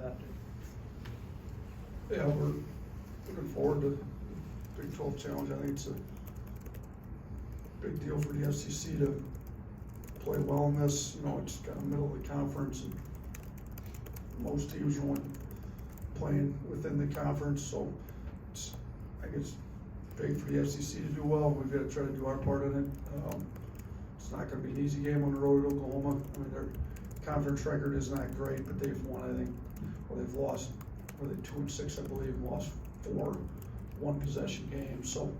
after. Yeah, we're looking forward to the Big 12 Challenge. I think it's a big deal for the SEC to play well in this. You know, it's kind of middle of the conference, and most teams are only playing within the conference, so I think it's big for the SEC to do well. We've got to try to do our part in it. It's not going to be an easy game on the road at Oklahoma. I mean, their conference record is not great, but they've won, I think, or they've lost, were they 2-6, I believe, and lost 4 one-possession games. So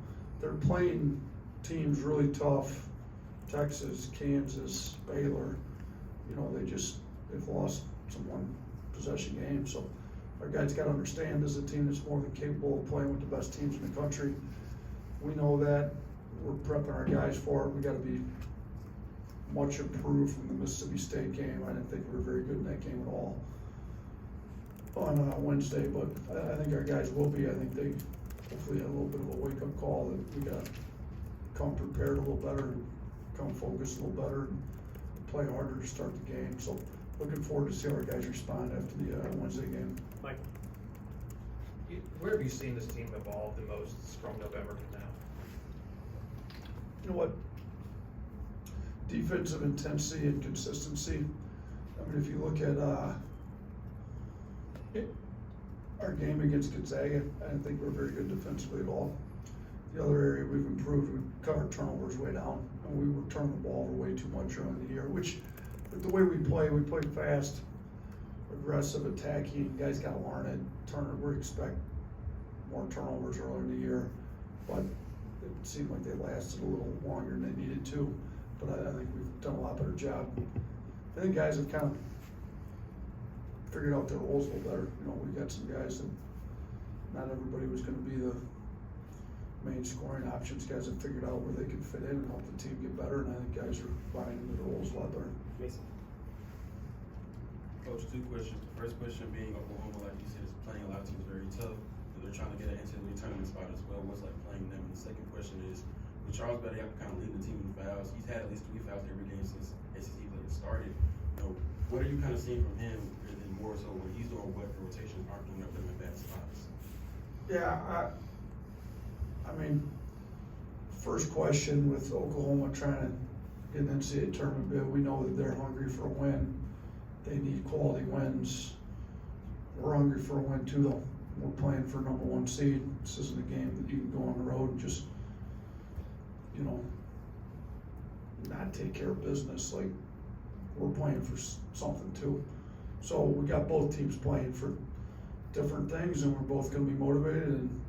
they're playing teams really tough. Texas, Kansas, Baylor, you know, they've lost some one-possession games. So our guys got to understand this is a team that's more than capable of playing with the best teams in the country. We know that. We're prepping our guys for it. We got to be much improved from the Mississippi State game. I didn't think we were very good in that game at all on Wednesday, but I think our guys will be. I think they hopefully had a little bit of a wake-up call that we got to come prepared a little better and come focused a little better and play harder to start the game. So looking forward to see how our guys respond after the Wednesday game. Mike, where have you seen this team evolve the most from November to now? You know what? Defensive intensity and consistency. I mean, if you look at our game against Gonzaga, I didn't think we were very good defensively at all. The other area we've improved, we've cut our turnovers way down, and we were turning the ball over way too much early in the year, which the way we play fast, aggressive, attacking. Guys got to learn it. We expect more turnovers earlier in the year, but it seemed like they lasted a little longer than they needed to. But I think we've done a lot better job. I think guys have kind of figured out their roles a little better. You know, we got some guys that not everybody was going to be the main scoring options. Guys have figured out where they can fit in and help the team get better, and I think guys are buying into their roles a lot better. Mason. Coach, 2 questions. The first question being Oklahoma, like you said, is playing a lot of teams very tough. They're trying to get an NCAA tournament spot as well. What's like playing them? And the second question is, with Charles Bailey kind of leading the team in fouls, he's had at least 3 fouls every game since SEC play started. You know, what are you kind of seeing from him, and then more so when he's doing what the rotations aren't doing, up them in bad spots? Yeah, I mean, first question with Oklahoma trying to get an NCAA tournament bid, we know that they're hungry for a win. They need quality wins. We're hungry for a win too, though. We're playing for #1 seed. This isn't a game that you can go on the road and just, you know, not take care of business. Like, we're playing for something too. So we got both teams playing for different things, and we're both going to be motivated, and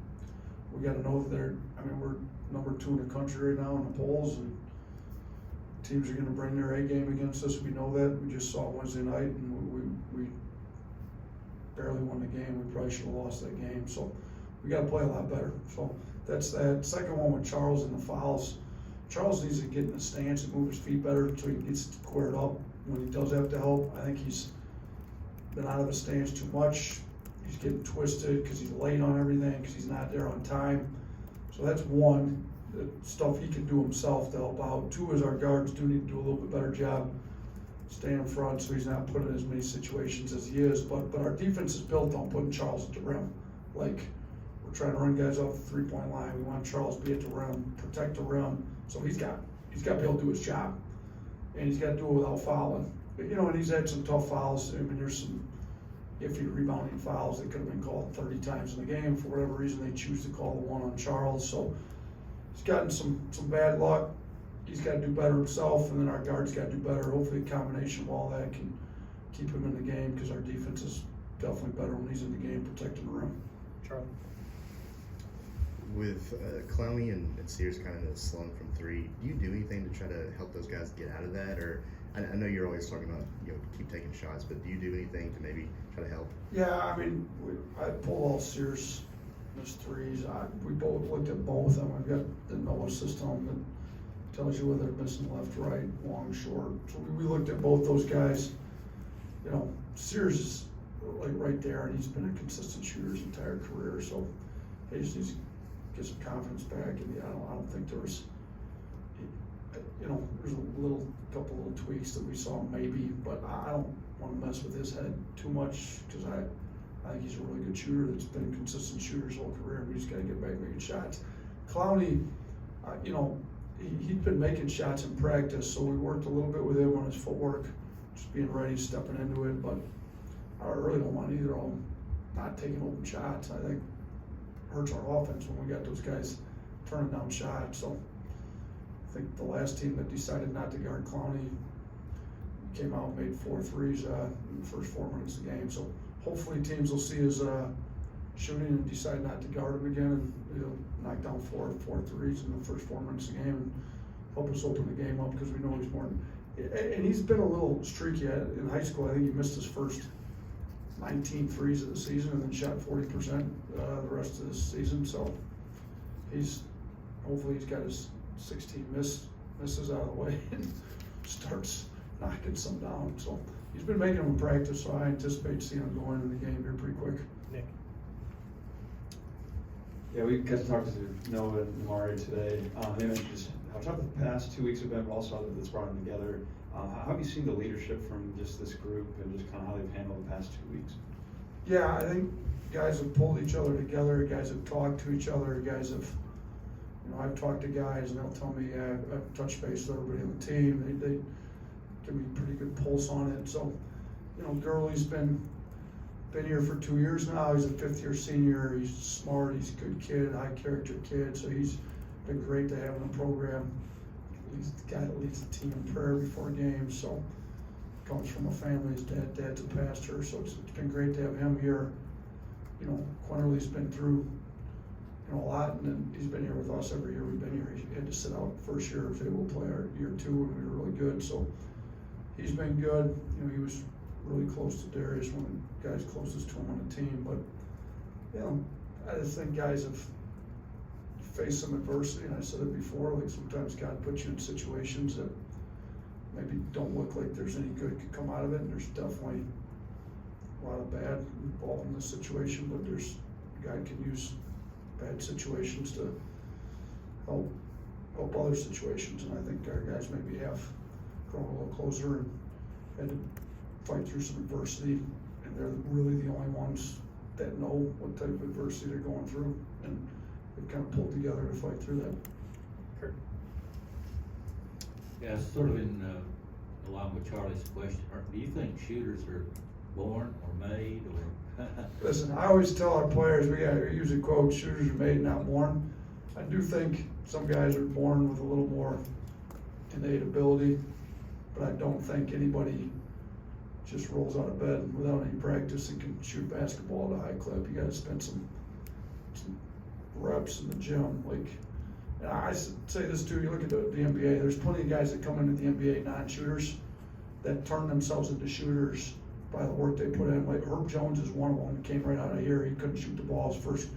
we got to know that we're #2 in the country right now in the polls, and teams are going to bring their A game against us. We know that. We just saw Wednesday night, and we barely won the game. We probably should have lost that game. So we got to play a lot better. So that's that. Second one with Charles and the fouls. Charles needs to get in the stance and move his feet better so he gets squared up when he does have to help. I think he's been out of the stance too much. He's getting twisted because he's late on everything, because he's not there on time. So that's one. The stuff he can do himself to help out. 2 is our guards do need to do a little bit better job staying in front so he's not put in as many situations as he is. But our defense is built on putting Charles at the rim. Like, we're trying to run guys off the 3-point line. We want Charles to be at the rim, protect the rim. So he's got to be able to do his job. And he's got to do it without fouling. But, you know, and he's had some tough fouls. I mean, there's some iffy rebounding fouls that could have been called 30 times in the game. For whatever reason, they choose to call the one on Charles. So he's gotten some bad luck. He's got to do better himself, and then our guards got to do better. Hopefully a combination of all that can keep him in the game, because our defense is definitely better when he's in the game protecting the rim. Charlie. With Clowney and Sears kind of slowing from 3, do you do anything to try to help those guys get out of that? Or I know you're always talking about, you know, keep taking shots, but do you do anything to maybe try to help? Yeah, I mean, I pulled all Sears missed 3s. We both looked at both, and we've got the NOAA system that tells you whether they're missing left, right, long, short. So we looked at both those guys. You know, Sears is like right there, and he's been a consistent shooter his entire career. So he just needs to get some confidence back. And I don't think there was, you know, there's a couple little tweaks that we saw maybe, but I don't want to mess with his head too much, because I think he's a really good shooter that's been a consistent shooter his whole career, and we just got to get back making shots. Clowney, you know, he'd been making shots in practice, so we worked a little bit with him on his footwork, just being ready, stepping into it, but I really don't want either of them not taking open shots. I think it hurts our offense when we got those guys turning down shots. So I think the last team that decided not to guard Clowney came out and made 4 threes in the first 4 minutes of the game. So hopefully teams will see his shooting and decide not to guard him again, and he'll knock down four threes in the first 4 minutes of the game and help us open the game up, because we know he's more and he's been a little streaky in high school. I think he missed his first 19 threes of the season and then shot 40% the rest of the season. So hopefully he's got his 16 misses out of the way and starts knocking some down. So he's been making them in practice, so I anticipate seeing him going in the game here pretty quick. Nick. Yeah, we got to talk to Noah and Mari today. They mentioned just how tough the past 2 weeks have been, but also how that's brought them together. How have you seen the leadership from just this group and just kind of how they've handled the past 2 weeks? Yeah, I think guys have pulled each other together, guys have talked to each other, guys have, you know, I've talked to guys and they'll tell me, yeah, I've touched base with everybody on the team. They give me a pretty good pulse on it. So, you know, Gurley's been here for 2 years now. He's a 5th-year senior. He's smart. He's a good kid, high character kid. So he's been great to have in the program. He's the guy that leads the team in prayer before games. So comes from a family. His dad's a pastor. So it's been great to have him here. You know, Quinterly's been through, you know, a lot, and then he's been here with us every year we've been here. He had to sit out first year, was able to play our year 2, and we were really good. So he's been good. You know, he was really close to Darius, one of the guys closest to him on the team. But, you know, I just think guys have faced some adversity, and I said it before, like sometimes God puts you in situations that maybe don't look like there's any good could come out of it, and there's definitely a lot of bad involved in this situation, but God can use bad situations to help other situations, and I think our guys maybe have grown a little closer and had to fight through some adversity, and they're really the only ones that know what type of adversity they're going through, and they've kind of pulled together to fight through that. Kurt. Yeah, sort of in along with Charlie's question, do you think shooters are born or made or? Listen, I always tell our players, we use a quote, shooters are made, not born. I do think some guys are born with a little more innate ability, but I don't think anybody just rolls out of bed without any practice and can shoot basketball at a high clip. You gotta spend some reps in the gym. Like, and I say this too, you look at the NBA, there's plenty of guys that come into the NBA non-shooters that turn themselves into shooters by the work they put in. Like Herb Jones is one of them. Came right out of here. He couldn't shoot the ball his first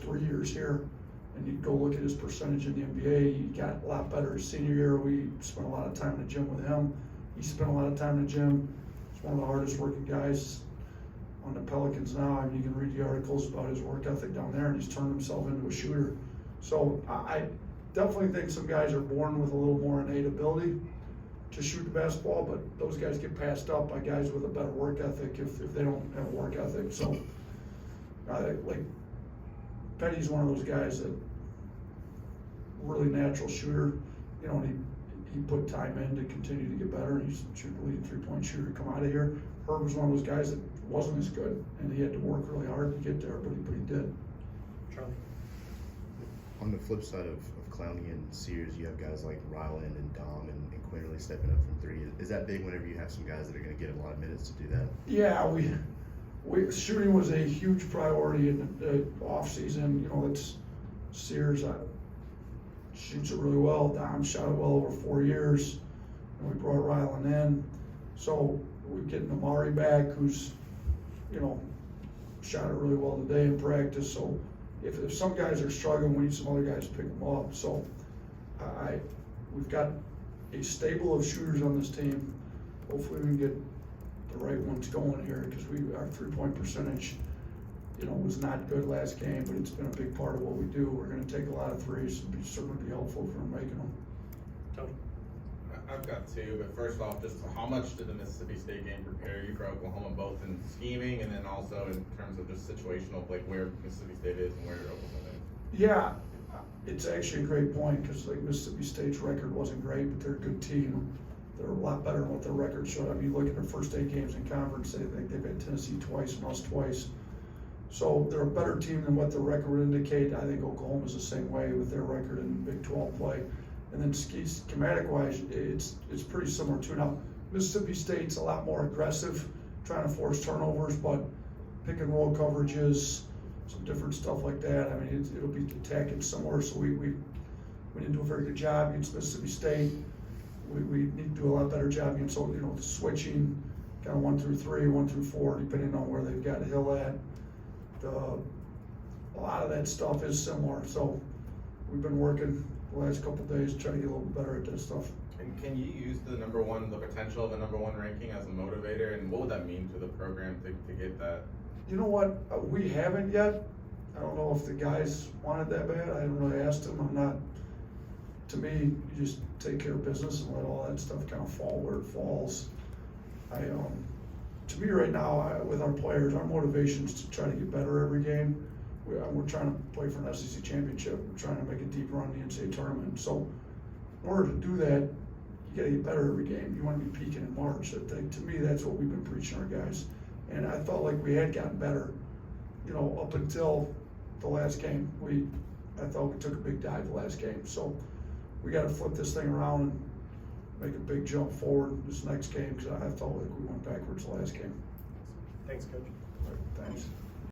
3 years here. And you go look at his percentage in the NBA, he got a lot better his senior year. We spent a lot of time in the gym with him. He spent a lot of time in the gym. He's one of the hardest working guys on the Pelicans now. I mean, you can read the articles about his work ethic down there, and he's turned himself into a shooter. So I definitely think some guys are born with a little more innate ability to shoot the basketball, but those guys get passed up by guys with a better work ethic if they don't have a work ethic. So, like, Petty's one of those guys that really natural shooter, you know, and he put time in to continue to get better, and he's a leading 3-point shooter to come out of here. Herb was one of those guys that wasn't as good, and he had to work really hard to get there, but he did. Charlie. On the flip side of Clowney and Sears, you have guys like Ryland and Dom and Quinterly stepping up from 3. Is that big whenever you have some guys that are going to get a lot of minutes to do that? Yeah, we shooting was a huge priority in the off season. You know, it's Sears shoots it really well. Dom shot it well over 4 years, and we brought Ryland in. So we're getting Amari back, who's, you know, shot it really well today in practice. So if some guys are struggling, we need some other guys to pick them up. So we've got a stable of shooters on this team. Hopefully we can get the right ones going here, because our 3-point percentage, you know, was not good last game, but it's been a big part of what we do. We're going to take a lot of threes and certainly be helpful for making them. Tony. I've got two, but first off, just how much did the Mississippi State game prepare you for Oklahoma, both in scheming and then also in terms of just situational, like where Mississippi State is and where Oklahoma is? Yeah, it's actually a great point, because like Mississippi State's record wasn't great, but they're a good team. They're a lot better than what their record showed. I mean, you look at their first 8 games in conference, they think they've had Tennessee twice and us twice. So they're a better team than what the record would indicate. I think Oklahoma's the same way with their record in Big 12 play. And then schematic wise, it's pretty similar too. Now, Mississippi State's a lot more aggressive, trying to force turnovers, but pick and roll coverages, some different stuff like that. I mean, it'll be attacking similar. So we didn't do a very good job against Mississippi State. We need to do a lot better job against, so, you know, the switching, kind of 1 through 3, 1 through 4, depending on where they've got Hill at. A lot of that stuff is similar. So we've been working the last couple of days trying to get a little better at that stuff. And can you use the potential of the number one ranking as a motivator, and what would that mean to the program to get that? You know what? We haven't yet. I don't know if the guys wanted that bad. I haven't really asked them. I'm not. To me, you just take care of business and let all that stuff kind of fall where it falls. To me right now, with our players, our motivation is to try to get better every game. We're trying to play for an SEC championship. We're trying to make a deep run in the NCAA tournament. So in order to do that, you gotta get better every game. You wanna be peaking in March. To me, that's what we've been preaching our guys. And I felt like we had gotten better, you know, up until the last game. I thought we took a big dive the last game. So we gotta flip this thing around and make a big jump forward this next game, because I felt like we went backwards the last game. Thanks, Coach. Thanks.